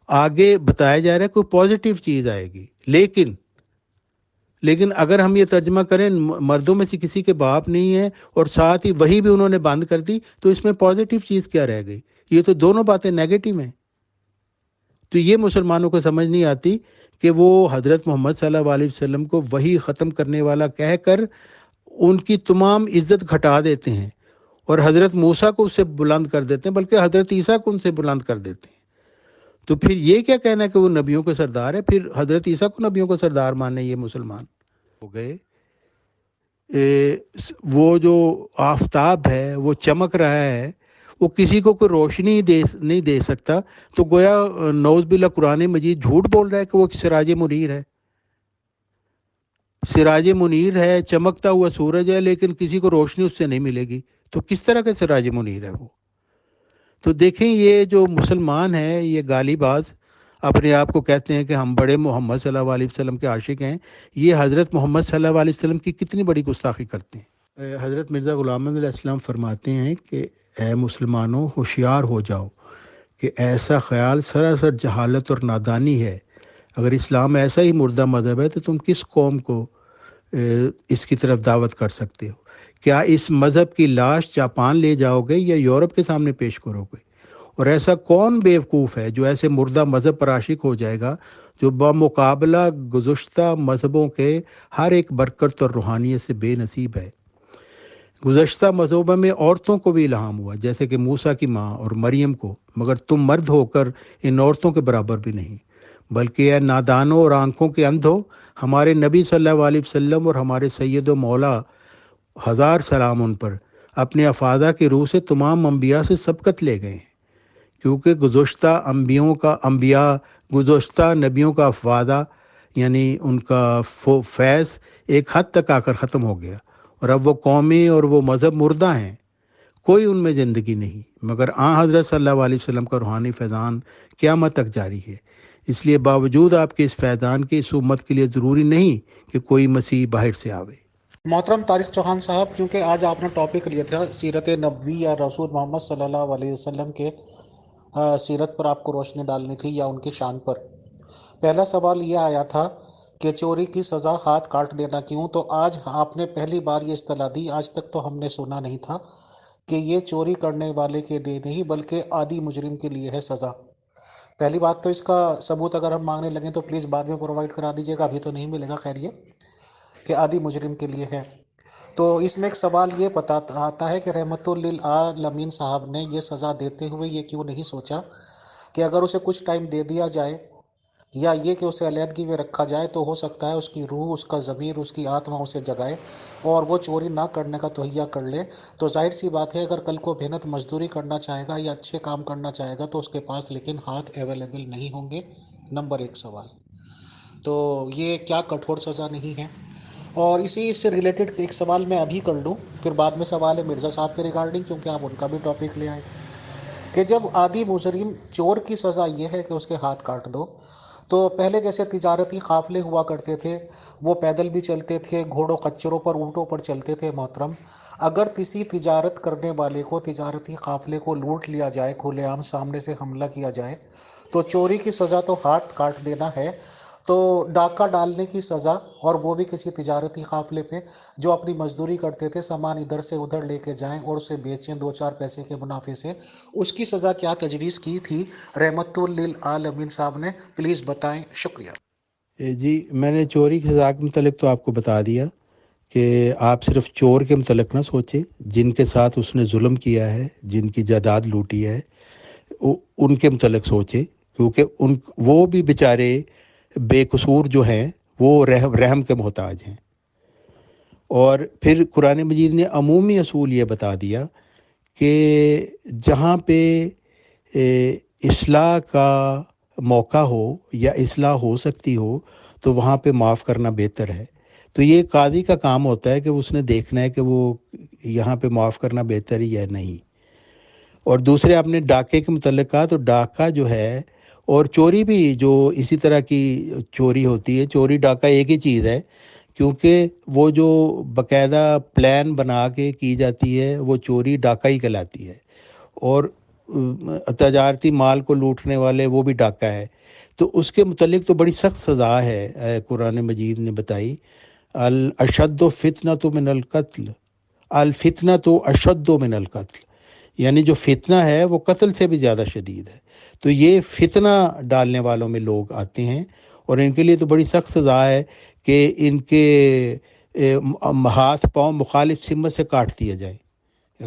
آگے بتایا جا رہا ہے کوئی پازیٹیو چیز آئے گی، لیکن اگر ہم یہ ترجمہ کریں مردوں میں سے کسی کے باپ نہیں ہے اور ساتھ ہی وہی بھی انہوں نے بند کر دی، تو اس میں پازیٹیو چیز کیا رہ گئی؟ یہ تو دونوں باتیں نیگیٹو ہیں۔ تو یہ مسلمانوں کو سمجھ نہیں آتی کہ وہ حضرت محمد صلی اللہ علیہ وسلم کو وہی ختم کرنے والا کہہ کر ان کی تمام عزت گھٹا دیتے ہیں، اور حضرت موسیٰ کو اس سے بلند کر دیتے ہیں، بلکہ حضرت عیسیٰ کو ان سے بلند کر دیتے ہیں۔ تو پھر یہ کیا کہنا ہے کہ وہ نبیوں کے سردار ہے؟ پھر حضرت عیسیٰ کو نبیوں کو سردار ماننے یہ مسلمان ہو گئے۔ وہ جو آفتاب ہے وہ چمک رہا ہے، وہ کسی کو کوئی روشنی نہیں دے سکتا، تو گویا نعوذ باللہ قرآن مجید جھوٹ بول رہا ہے کہ وہ سراج منیر ہے۔ سراج منیر ہے، چمکتا ہوا سورج ہے، لیکن کسی کو روشنی اس سے نہیں ملے گی، تو کس طرح کا سراج منیر ہے وہ؟ تو دیکھیں یہ جو مسلمان ہیں یہ گالی باز اپنے آپ کو کہتے ہیں کہ ہم بڑے محمد صلی اللہ علیہ وسلم کے عاشق ہیں، یہ حضرت محمد صلی اللہ علیہ وسلم کی کتنی بڑی گستاخی کرتے ہیں۔ حضرت مرزا غلام احمد علیہ السلام فرماتے ہیں کہ اے مسلمانوں ہوشیار ہو جاؤ کہ ایسا خیال سراسر جہالت اور نادانی ہے۔ اگر اسلام ایسا ہی مردہ مذہب ہے تو تم کس قوم کو اس کی طرف دعوت کر سکتے ہو؟ کیا اس مذہب کی لاش جاپان لے جاؤ گے یا یورپ کے سامنے پیش کرو گے؟ اور ایسا کون بیوقوف ہے جو ایسے مردہ مذہب پر عاشق ہو جائے گا جو بمقابلہ گزشتہ مذہبوں کے ہر ایک برکت اور روحانیت سے بے نصیب ہے؟ گزشتہ مذہبوں میں عورتوں کو بھی الہام ہوا، جیسے کہ موسیٰ کی ماں اور مریم کو، مگر تم مرد ہو کر ان عورتوں کے برابر بھی نہیں، بلکہ اے نادانوں اور آنکھوں کے اندھو، ہمارے نبی صلی اللہ علیہ وسلم اور ہمارے سید و مولا ہزار سلام ان پر اپنے افادہ کی روح سے تمام انبیاء سے سبقت لے گئے ہیں، کیونکہ گزشتہ نبیوں کا افادہ یعنی ان کا فیض ایک حد تک آ کر ختم ہو گیا، اور اب وہ قومی اور وہ مذہب مردہ ہیں، کوئی ان میں زندگی نہیں، مگر حضرت صلی اللہ علیہ وسلم کا روحانی فیضان قیامت تک جاری ہے۔ اس لیے باوجود آپ کے اس فیضان کے، اس امت کے لیے ضروری نہیں کہ کوئی مسیح باہر سے آوے۔ محترم طارق چوہان صاحب، کیونکہ آج آپ نے ٹاپک لیا تھا سیرت نبوی یا رسول محمد صلی اللہ علیہ وسلم کے سیرت پر آپ کو روشنی ڈالنی تھی یا ان کی شان پر، پہلا سوال یہ آیا تھا کہ چوری کی سزا ہاتھ کاٹ دینا کیوں؟ تو آج آپ نے پہلی بار یہ اصطلاح دی، آج تک تو ہم نے سنا نہیں تھا کہ یہ چوری کرنے والے کے لیے نہیں بلکہ عادی مجرم کے لیے ہے سزا۔ پہلی بات تو اس کا ثبوت اگر ہم مانگنے لگیں تو پلیز بعد میں پرووائڈ کرا دیجیے گا، ابھی تو نہیں ملے گا، خیر یہ کہ عادی مجرم کے لیے ہے۔ تو اس میں ایک سوال یہ آتا ہے کہ رحمت للعالمین صاحب نے یہ سزا دیتے ہوئے یہ کیوں نہیں سوچا کہ اگر اسے کچھ ٹائم دے دیا جائے یا یہ کہ اسے علیحدگی میں رکھا جائے تو ہو سکتا ہے اس کی روح، اس کا ضمیر، اس کی آتما اسے جگائے اور وہ چوری نہ کرنے کا تہیہ کر لے۔ تو ظاہر سی بات ہے اگر کل کو محنت مزدوری کرنا چاہے گا یا اچھے کام کرنا چاہے گا تو اس کے پاس لیکن ہاتھ اویلیبل نہیں ہوں گے۔ نمبر ایک سوال تو یہ کیا کٹھور سزا نہیں ہے؟ اور اسی سے ریلیٹڈ ایک سوال میں ابھی کر لوں، پھر بعد میں سوال ہے مرزا صاحب کے ریگارڈنگ، کیونکہ آپ ان کا بھی ٹاپک لے آئے کہ جب عادی مجرم چور کی سزا یہ ہے کہ اس کے ہاتھ کاٹ دو، تو پہلے جیسے تجارتی قافلے ہوا کرتے تھے، وہ پیدل بھی چلتے تھے، گھوڑوں خچروں پر، اونٹوں پر چلتے تھے محترم۔ اگر کسی تجارت کرنے والے کو، تجارتی قافلے کو لوٹ لیا جائے، کھلے عام سامنے سے حملہ کیا جائے، تو چوری کی سزا تو ہاتھ کاٹ دینا ہے، تو ڈاکہ ڈالنے کی سزا، اور وہ بھی کسی تجارتی قافلے پہ جو اپنی مزدوری کرتے تھے، سامان ادھر سے ادھر لے کے جائیں اور اسے بیچیں دو چار پیسے کے منافع سے، اس کی سزا کیا تجویز کی تھی رحمت للعالمین صاحب نے؟ پلیز بتائیں، شکریہ۔ جی، میں نے چوری کی سزا کے متعلق تو آپ کو بتا دیا کہ آپ صرف چور کے متعلق نہ سوچیں، جن کے ساتھ اس نے ظلم کیا ہے، جن کی جائیداد لوٹی ہے، ان کے متعلق سوچیں، کیونکہ وہ بھی بیچارے بے قصور جو ہیں وہ رحم کے محتاج ہیں۔ اور پھر قرآن مجید نے عمومی اصول یہ بتا دیا کہ جہاں پہ اصلاح کا موقع ہو یا اصلاح ہو سکتی ہو تو وہاں پہ معاف کرنا بہتر ہے۔ تو یہ قاضی کا کام ہوتا ہے کہ اس نے دیکھنا ہے کہ وہ یہاں پہ معاف کرنا بہتر ہے یا نہیں۔ اور دوسرے آپ نے ڈاکے کے متعلق کہا، تو ڈاکہ جو ہے اور چوری بھی جو اسی طرح کی چوری ہوتی ہے، چوری ڈاکہ ایک ہی چیز ہے، کیونکہ وہ جو باقاعدہ پلان بنا کے کی جاتی ہے وہ چوری ڈاکہ ہی کہلاتی ہے، اور تجارتی مال کو لوٹنے والے وہ بھی ڈاکہ ہے۔ تو اس کے متعلق تو بڑی سخت سزا ہے قرآن مجید نے بتائی، الاشد فتنۃ من القتل، الفتنۃ اشد من القتل، یعنی جو فتنہ ہے وہ قتل سے بھی زیادہ شدید ہے۔ تو یہ فتنہ ڈالنے والوں میں لوگ آتے ہیں اور ان کے لیے تو بڑی سخت سزا ہے کہ ان کے ہاتھ پاؤں مخالف سمت سے کاٹ دیے جائیں۔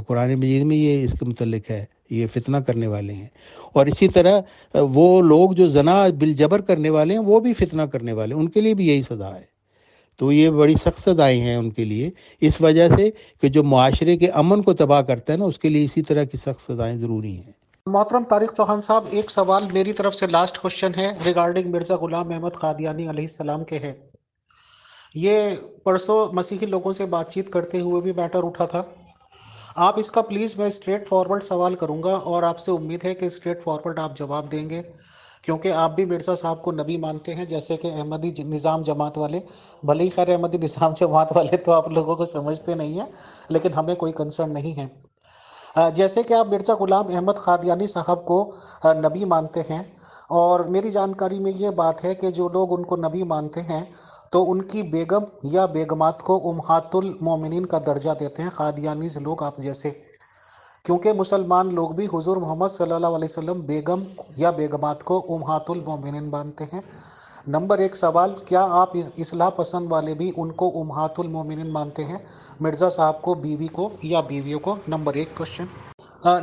قرآن مجید میں یہ اس کے متعلق ہے، یہ فتنہ کرنے والے ہیں۔ اور اسی طرح وہ لوگ جو زنا بالجبر کرنے والے ہیں وہ بھی فتنہ کرنے والے ہیں، ان کے لیے بھی یہی سزا ہے۔ تو یہ بڑی سخت سزائیں ہیں ان کے لیے، اس وجہ سے کہ جو معاشرے کے امن کو تباہ کرتا ہے نا، اس کے لیے اسی طرح کی سخت سزائیں ضروری ہیں۔ محترم طارق چوہان صاحب، ایک سوال میری طرف سے لاسٹ کوشچن ہے ریگارڈنگ مرزا غلام احمد قادیانی علیہ السلام کے ہے۔ یہ پرسوں مسیحی لوگوں سے بات چیت کرتے ہوئے بھی میٹر اٹھا تھا۔ آپ اس کا پلیز، میں اسٹریٹ فارورڈ سوال کروں گا اور آپ سے امید ہے کہ اسٹریٹ فارورڈ آپ جواب دیں گے، کیونکہ آپ بھی مرزا صاحب کو نبی مانتے ہیں جیسے کہ احمدی نظام جماعت والے، بھلے ہی خیر احمدی نظام جماعت والے تو آپ لوگوں کو سمجھتے نہیں ہیں، لیکن ہمیں کوئی کنسرن نہیں ہے۔ جیسے کہ آپ مرزا غلام احمد قادیانی صاحب کو نبی مانتے ہیں، اور میری جانکاری میں یہ بات ہے کہ جو لوگ ان کو نبی مانتے ہیں تو ان کی بیگم یا بیگمات کو امہات المومنین کا درجہ دیتے ہیں، قادیانیز لوگ آپ جیسے، کیونکہ مسلمان لوگ بھی حضور محمد صلی اللہ علیہ وسلم بیگم یا بیگمات کو امہات المومنین مانتے ہیں۔ نمبر ایک سوال، کیا آپ اصلاح پسند والے بھی ان کو امہات المومنین مانتے ہیں، مرزا صاحب کو، بیوی کو یا بیویوں کو؟ نمبر ایک کوشچن۔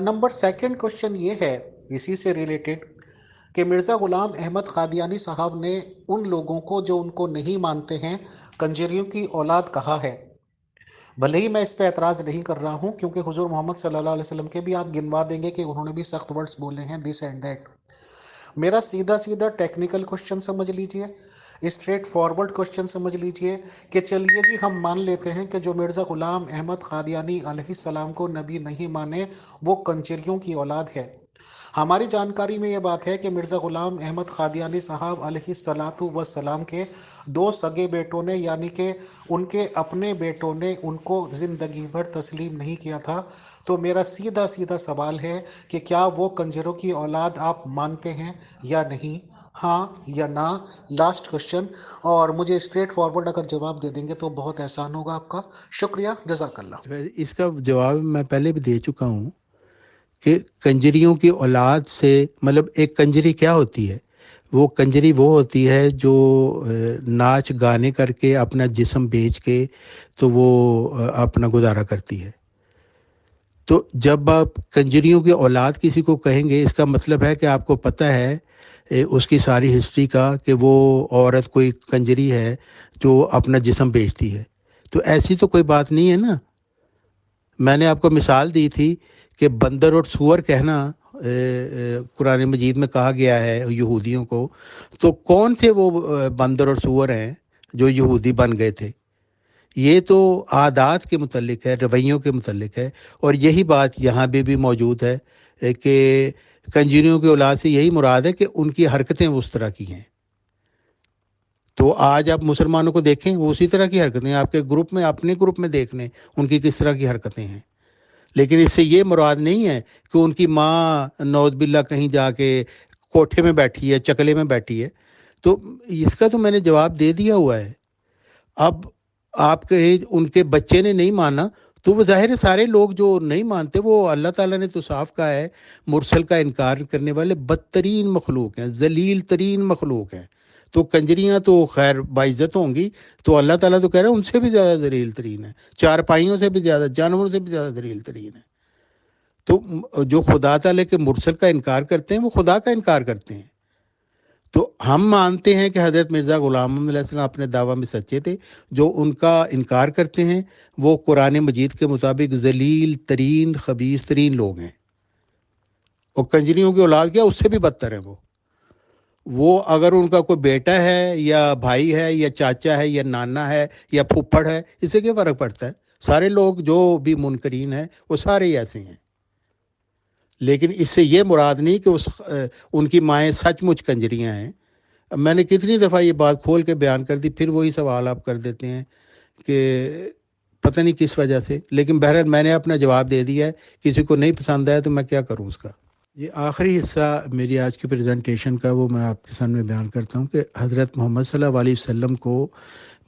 نمبر سیکنڈ کوشچن یہ ہے اسی سے ریلیٹڈ کہ مرزا غلام احمد قادیانی صاحب نے ان لوگوں کو جو ان کو نہیں مانتے ہیں کنجریوں کی اولاد کہا ہے۔ بھلے ہی میں اس پہ اعتراض نہیں کر رہا ہوں، کیونکہ حضور محمد صلی اللہ علیہ وسلم کے بھی آپ گنوا دیں گے کہ انہوں نے بھی سخت ورڈز بولے ہیں، دس اینڈ دیٹ۔ میرا سیدھا ٹیکنیکل کوشچن سمجھ لیجئے اسٹریٹ فارورڈ کوشچن سمجھ لیجئے کہ چلیے جی ہم مان لیتے ہیں کہ جو مرزا غلام احمد قادیانی علیہ السلام کو نبی نہیں مانے وہ کنجریوں کی اولاد ہے۔ ہماری جانکاری میں یہ بات ہے کہ مرزا غلام احمد قادیانی صاحب علیہ الصلاۃ والسلام کے دو سگے بیٹوں نے یعنی کہ ان کے اپنے بیٹوں نے ان کو زندگی بھر تسلیم نہیں کیا تھا۔ تو میرا سیدھا سیدھا سوال ہے کہ کیا وہ کنجروں کی اولاد آپ مانتے ہیں یا نہیں؟ ہاں یا نہ؟ لاسٹ کوشچن، اور مجھے اسٹریٹ فارورڈ اگر جواب دے دیں گے تو بہت احسان ہوگا آپ کا۔ شکریہ، جزاک اللہ۔ اس کا جواب میں پہلے بھی دے چکا ہوں کہ کنجریوں کی اولاد سے مطلب ایک کنجری کیا ہوتی ہے؟ وہ کنجری وہ ہوتی ہے جو ناچ گانے کر کے اپنا جسم بیچ کے تو وہ اپنا گزارا کرتی ہے۔ تو جب آپ کنجریوں کی اولاد کسی کو کہیں گے، اس کا مطلب ہے کہ آپ کو پتہ ہے اس کی ساری ہسٹری کا کہ وہ عورت کوئی کنجری ہے جو اپنا جسم بیچتی ہے۔ تو ایسی تو کوئی بات نہیں ہے نا۔ میں نے آپ کو مثال دی تھی کہ بندر اور سور کہنا قرآن مجید میں کہا گیا ہے یہودیوں کو، تو کون سے وہ بندر اور سور ہیں جو یہودی بن گئے تھے؟ یہ تو عادات کے متعلق ہے، رویوں کے متعلق ہے، اور یہی بات یہاں بھی موجود ہے کہ کنجریوں کی اولاد سے یہی مراد ہے کہ ان کی حرکتیں اس طرح کی ہیں۔ تو آج آپ مسلمانوں کو دیکھیں، وہ اسی طرح کی حرکتیں آپ کے گروپ میں، اپنے گروپ میں دیکھ لیں ان کی کس طرح کی حرکتیں ہیں۔ لیکن اس سے یہ مراد نہیں ہے کہ ان کی ماں نعوذ باللہ کہیں جا کے کوٹھے میں بیٹھی ہے، چکلے میں بیٹھی ہے۔ تو اس کا تو میں نے جواب دے دیا ہوا ہے۔ اب آپ کے ان کے بچے نے نہیں مانا تو وہ ظاہر ہے سارے لوگ جو نہیں مانتے، وہ اللہ تعالیٰ نے تو صاف کہا ہے مرسل کا انکار کرنے والے بدترین مخلوق ہیں، ذلیل ترین مخلوق ہیں۔ تو کنجریاں تو خیر باعزت ہوں گی، تو اللہ تعالیٰ تو کہہ رہا ہے ان سے بھی زیادہ ذلیل ترین ہے، چار پائیوں سے بھی زیادہ، جانوروں سے بھی زیادہ ذلیل ترین ہے۔ تو جو خدا تعالیٰ کے مرسل کا انکار کرتے ہیں وہ خدا کا انکار کرتے ہیں۔ تو ہم مانتے ہیں کہ حضرت مرزا غلام محمد علیہ السلام اپنے دعویٰ میں سچے تھے۔ جو ان کا انکار کرتے ہیں وہ قرآن مجید کے مطابق ذلیل ترین خبیث ترین لوگ ہیں، اور کنجریوں کی اولاد کیا اس سے بھی بدتر ہیں۔ وہ اگر ان کا کوئی بیٹا ہے یا بھائی ہے یا چاچا ہے یا نانا ہے یا پھوپھڑ ہے، اس سے کیا فرق پڑتا ہے؟ سارے لوگ جو بھی منکرین ہیں وہ سارے ہی ایسے ہیں۔ لیکن اس سے یہ مراد نہیں کہ ان کی مائیں سچ مچ کنجریاں ہیں۔ میں نے کتنی دفعہ یہ بات کھول کے بیان کر دی، پھر وہی سوال آپ کر دیتے ہیں کہ پتہ نہیں کس وجہ سے۔ لیکن بہرحال میں نے اپنا جواب دے دیا ہے، کسی کو نہیں پسند آیا تو میں کیا کروں اس کا۔ یہ آخری حصہ میری آج کی پریزنٹیشن کا وہ میں آپ کے سامنے بیان کرتا ہوں کہ حضرت محمد صلی اللہ علیہ وسلم کو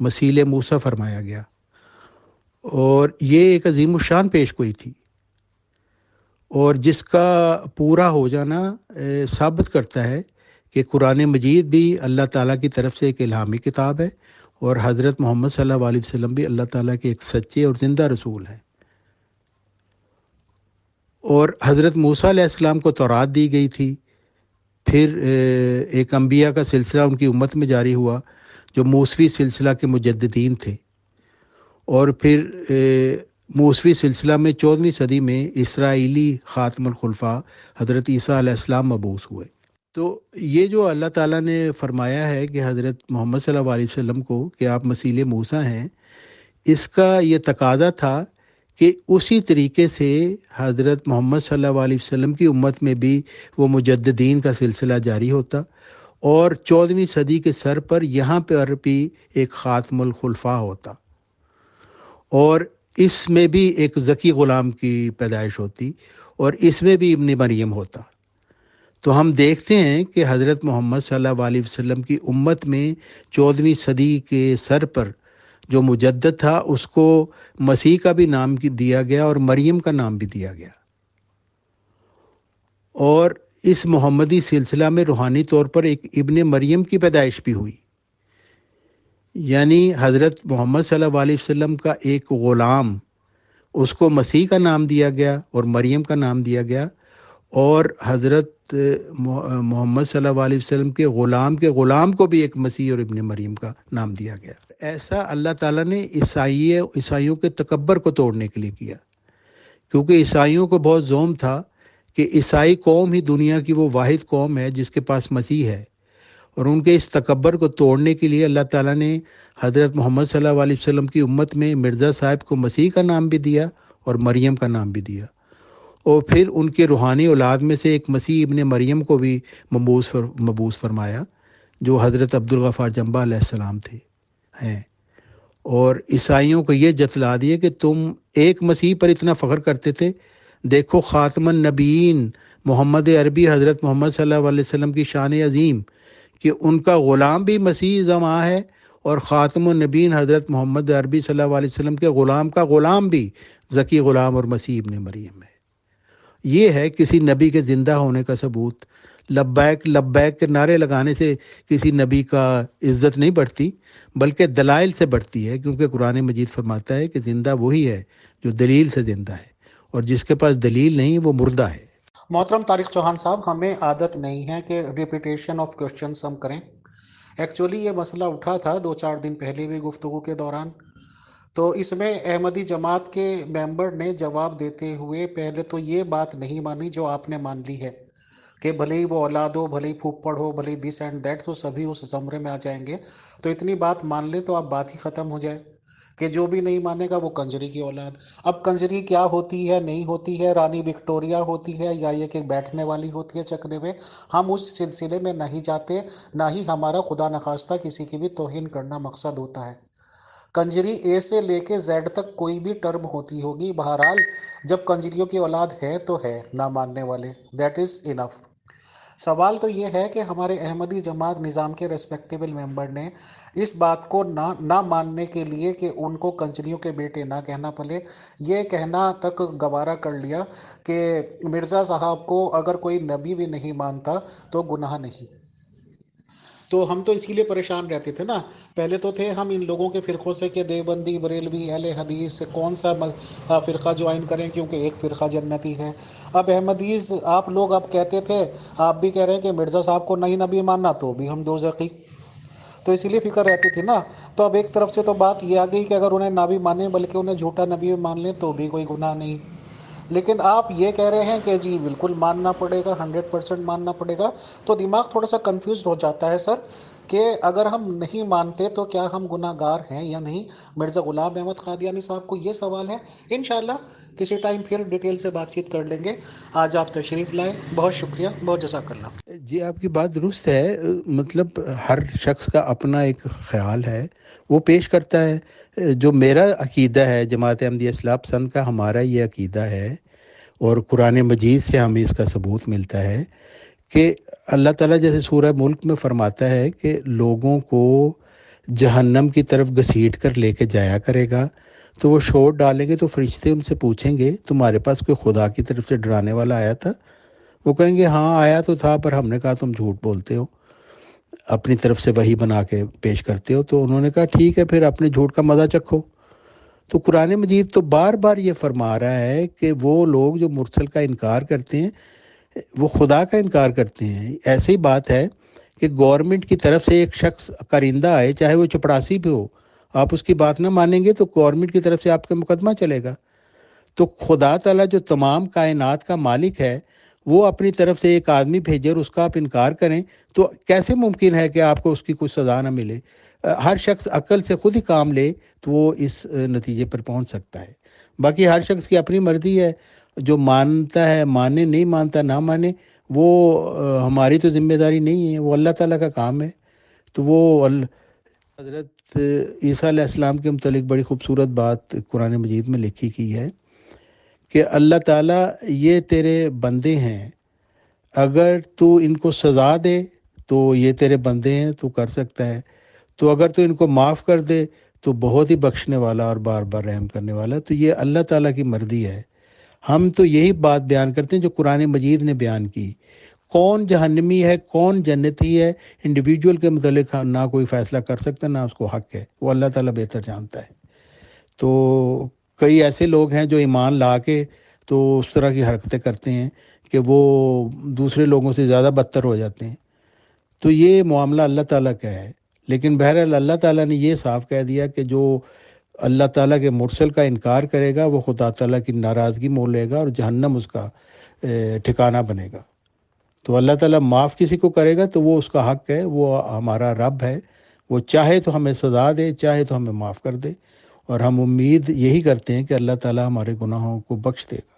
مثیل موسیٰ فرمایا گیا، اور یہ ایک عظیم الشان پیش گوئی تھی، اور جس کا پورا ہو جانا ثابت کرتا ہے کہ قرآن مجید بھی اللہ تعالیٰ کی طرف سے ایک الہامی کتاب ہے، اور حضرت محمد صلی اللہ علیہ وسلم بھی اللہ تعالیٰ کے ایک سچے اور زندہ رسول ہیں۔ اور حضرت موسیٰ علیہ السلام کو تورات دی گئی تھی، پھر ایک انبیاء کا سلسلہ ان کی امت میں جاری ہوا جو موسوی سلسلہ کے مجددین تھے، اور پھر موسوی سلسلہ میں 14ویں صدی میں اسرائیلی خاتم الخلفاء حضرت عیسیٰ علیہ السلام مبعوث ہوئے۔ تو یہ جو اللہ تعالیٰ نے فرمایا ہے کہ حضرت محمد صلی اللہ علیہ وسلم کو کہ آپ مثیل موسیٰ ہیں، اس کا یہ تقاضا تھا کہ اسی طریقے سے حضرت محمد صلی اللہ علیہ وسلم کی امت میں بھی وہ مجددین کا سلسلہ جاری ہوتا، اور 14ویں صدی کے سر پر یہاں پر بھی ایک خاتم الخلفاء ہوتا، اور اس میں بھی ایک ذکی غلام کی پیدائش ہوتی، اور اس میں بھی ابن مریم ہوتا۔ تو ہم دیکھتے ہیں کہ حضرت محمد صلی اللہ علیہ وسلم کی امت میں 14ویں صدی کے سر پر جو مجدد تھا اس کو مسیح کا بھی نام دیا گیا اور مریم کا نام بھی دیا گیا، اور اس محمدی سلسلہ میں روحانی طور پر ایک ابن مریم کی پیدائش بھی ہوئی، یعنی حضرت محمد صلی اللہ علیہ وسلم کا ایک غلام، اس کو مسیح کا نام دیا گیا اور مریم کا نام دیا گیا، اور حضرت محمد صلی اللہ علیہ وسلم کے غلام کو بھی ایک مسیح اور ابن مریم کا نام دیا گیا۔ ایسا اللہ تعالیٰ نے عیسائیوں کے تکبر کو توڑنے کے لیے کیا، کیونکہ عیسائیوں کو بہت زوم تھا کہ عیسائی قوم ہی دنیا کی وہ واحد قوم ہے جس کے پاس مسیح ہے، اور ان کے اس تکبر کو توڑنے کے لیے اللہ تعالیٰ نے حضرت محمد صلی اللہ علیہ وسلم کی امت میں مرزا صاحب کو مسیح کا نام بھی دیا اور مریم کا نام بھی دیا، اور پھر ان کے روحانی اولاد میں سے ایک مسیح ابن مریم کو بھی مبعوث فرمایا، جو حضرت عبدالغفار جنبہ علیہ السلام تھے ہیں۔ اور عیسائیوں کو یہ جتلا دیے کہ تم ایک مسیح پر اتنا فخر کرتے تھے، دیکھو خاتم النبیین محمد عربی حضرت محمد صلی اللہ علیہ وسلم کی شان عظیم کہ ان کا غلام بھی مسیح زماں ہے، اور خاتم النبیین حضرت محمد عربی صلی اللہ علیہ وسلم کے غلام کا غلام بھی ذکی غلام اور مسیح ابن مریم ہے۔ یہ ہے کسی نبی کے زندہ ہونے کا ثبوت۔ لبیک لبیک کے نعرے لگانے سے کسی نبی کا عزت نہیں بڑھتی، بلکہ دلائل سے بڑھتی ہے، کیونکہ قرآن مجید فرماتا ہے کہ زندہ وہی ہے جو دلیل سے زندہ ہے، اور جس کے پاس دلیل نہیں وہ مردہ ہے۔ محترم طارق چوہان صاحب، ہمیں عادت نہیں ہے کہ ریپیٹیشن آف کوشچنس ہم کریں۔ ایکچولی یہ مسئلہ اٹھا تھا 2-4 دن پہلے بھی گفتگو کے دوران، تو اس میں احمدی جماعت کے ممبر نے جواب دیتے ہوئے پہلے تو یہ بات نہیں مانی جو آپ نے مان لی ہے کہ بھلے ہی وہ اولاد ہو، بھلے ہی پھوپھڑ ہو، بھلے ہی دس اینڈ دیٹ، تو سبھی اس زمرے میں آ جائیں گے۔ تو اتنی بات مان لیں تو اب بات ہی ختم ہو جائے کہ جو بھی نہیں مانے گا وہ کنجری کی اولاد۔ اب کنجری کیا ہوتی ہے، نہیں ہوتی ہے، رانی وکٹوریا ہوتی ہے یا یہ کہ بیٹھنے والی ہوتی ہے چکرے میں، ہم اس سلسلے میں نہیں جاتے، نہ ہی ہمارا خدا نخواستہ کسی کی بھی توہین کرنا مقصد ہوتا ہے۔ کنجری اے سے لے کے زیڈ تک کوئی بھی ٹرم ہوتی ہوگی، بہرحال جب کنجریوں کی اولاد ہے تو ہے، نہ ماننے والے، دیٹ از انف۔ سوال تو یہ ہے کہ ہمارے احمدی جماعت نظام کے ریسپیکٹیبل ممبر نے اس بات کو نہ ماننے کے لیے کہ ان کو کنجریوں کے بیٹے نہ کہنا پڑے، یہ کہنا تک گوارا کر لیا کہ مرزا صاحب کو اگر کوئی نبی بھی نہیں مانتا تو گناہ نہیں۔ تو ہم تو اسی لیے پریشان رہتے تھے نا، پہلے تو تھے ہم ان لوگوں کے فرقوں سے کہ دیوبندی، بریلوی، اہل حدیث کون سا فرقہ جوائن کریں، کیونکہ ایک فرقہ جنتی ہے۔ اب احمدیز آپ لوگ اب کہتے تھے، آپ بھی کہہ رہے ہیں کہ مرزا صاحب کو نہیں نبی ماننا تو بھی ہم دوزخی، تو اسی لیے فکر رہتی تھی نا۔ تو اب ایک طرف سے تو بات یہ آ گئی کہ اگر انہیں نہ بھی مانے بلکہ انہیں جھوٹا نبی مان لیں تو بھی کوئی گناہ نہیں، لیکن آپ یہ کہہ رہے ہیں کہ جی بالکل ماننا پڑے گا، 100% ماننا پڑے گا، تو دماغ تھوڑا سا کنفیوز ہو جاتا ہے سر کہ اگر ہم نہیں مانتے تو کیا ہم گناہ گار ہیں یا نہیں۔ مرزا غلام احمد قادیانی صاحب کو یہ سوال ہے، انشاءاللہ کسی ٹائم پھر ڈیٹیل سے بات چیت کر لیں گے۔ آج آپ تشریف لائے، بہت شکریہ، بہت جزاک اللہ۔ جی آپ کی بات درست ہے، مطلب ہر شخص کا اپنا ایک خیال ہے، وہ پیش کرتا ہے۔ جو میرا عقیدہ ہے جماعت احمدیہ اصلاح پسند کا، ہمارا یہ عقیدہ ہے، اور قرآن مجید سے ہمیں اس کا ثبوت ملتا ہے کہ اللہ تعالیٰ جیسے سورہ ملک میں فرماتا ہے کہ لوگوں کو جہنم کی طرف گھسیٹ کر لے کے جایا کرے گا، تو وہ شور ڈالیں گے تو فرشتے ان سے پوچھیں گے تمہارے پاس کوئی خدا کی طرف سے ڈرانے والا آیا تھا؟ وہ کہیں گے ہاں آیا تو تھا، پر ہم نے کہا تم جھوٹ بولتے ہو، اپنی طرف سے وحی بنا کے پیش کرتے ہو۔ تو انہوں نے کہا ٹھیک ہے، پھر اپنے جھوٹ کا مزہ چکھو۔ تو قرآن مجید تو بار بار یہ فرما رہا ہے کہ وہ لوگ جو مرسل کا انکار کرتے ہیں وہ خدا کا انکار کرتے ہیں۔ ایسی ہی بات ہے کہ گورنمنٹ کی طرف سے ایک شخص کارندہ آئے، چاہے وہ چپڑاسی بھی ہو، آپ اس کی بات نہ مانیں گے تو گورنمنٹ کی طرف سے آپ کا مقدمہ چلے گا۔ تو خدا تعالیٰ جو تمام کائنات کا مالک ہے، وہ اپنی طرف سے ایک آدمی بھیجے اور اس کا آپ انکار کریں تو کیسے ممکن ہے کہ آپ کو اس کی کوئی سزا نہ ملے؟ ہر شخص عقل سے خود ہی کام لے تو وہ اس نتیجے پر پہنچ سکتا ہے۔ باقی ہر شخص کی اپنی مرضی ہے، جو مانتا ہے مانے، نہیں مانتا نہ مانے، وہ ہماری تو ذمہ داری نہیں ہے، وہ اللہ تعالیٰ کا کام ہے۔ تو وہ حضرت عیسیٰ علیہ السلام کے متعلق بڑی خوبصورت بات قرآن مجید میں لکھی کی ہے کہ اللہ تعالیٰ یہ تیرے بندے ہیں، اگر تو ان کو سزا دے تو یہ تیرے بندے ہیں، تو کر سکتا ہے، تو اگر تو ان کو معاف کر دے تو بہت ہی بخشنے والا اور بار بار رحم کرنے والا۔ تو یہ اللہ تعالیٰ کی مرضی ہے۔ ہم تو یہی بات بیان کرتے ہیں جو قرآن مجید نے بیان کی۔ کون جہنمی ہے کون جنتی ہے، انڈیویجول کے متعلق نہ کوئی فیصلہ کر سکتا، نہ اس کو حق ہے، وہ اللہ تعالیٰ بہتر جانتا ہے۔ تو کئی ایسے لوگ ہیں جو ایمان لا کے تو اس طرح کی حرکتیں کرتے ہیں کہ وہ دوسرے لوگوں سے زیادہ بدتر ہو جاتے ہیں۔ تو یہ معاملہ اللہ تعالیٰ کا ہے، لیکن بہرحال اللہ تعالیٰ نے یہ صاف کہہ دیا کہ جو اللہ تعالیٰ کے مرسل کا انکار کرے گا وہ خدا تعالیٰ کی ناراضگی مول لے گا اور جہنم اس کا ٹھکانہ بنے گا۔ تو اللہ تعالیٰ معاف کسی کو کرے گا تو وہ اس کا حق ہے، وہ ہمارا رب ہے، وہ چاہے تو ہمیں سزا دے، چاہے تو ہمیں معاف کر دے، اور ہم امید یہی کرتے ہیں کہ اللہ تعالیٰ ہمارے گناہوں کو بخش دے گا۔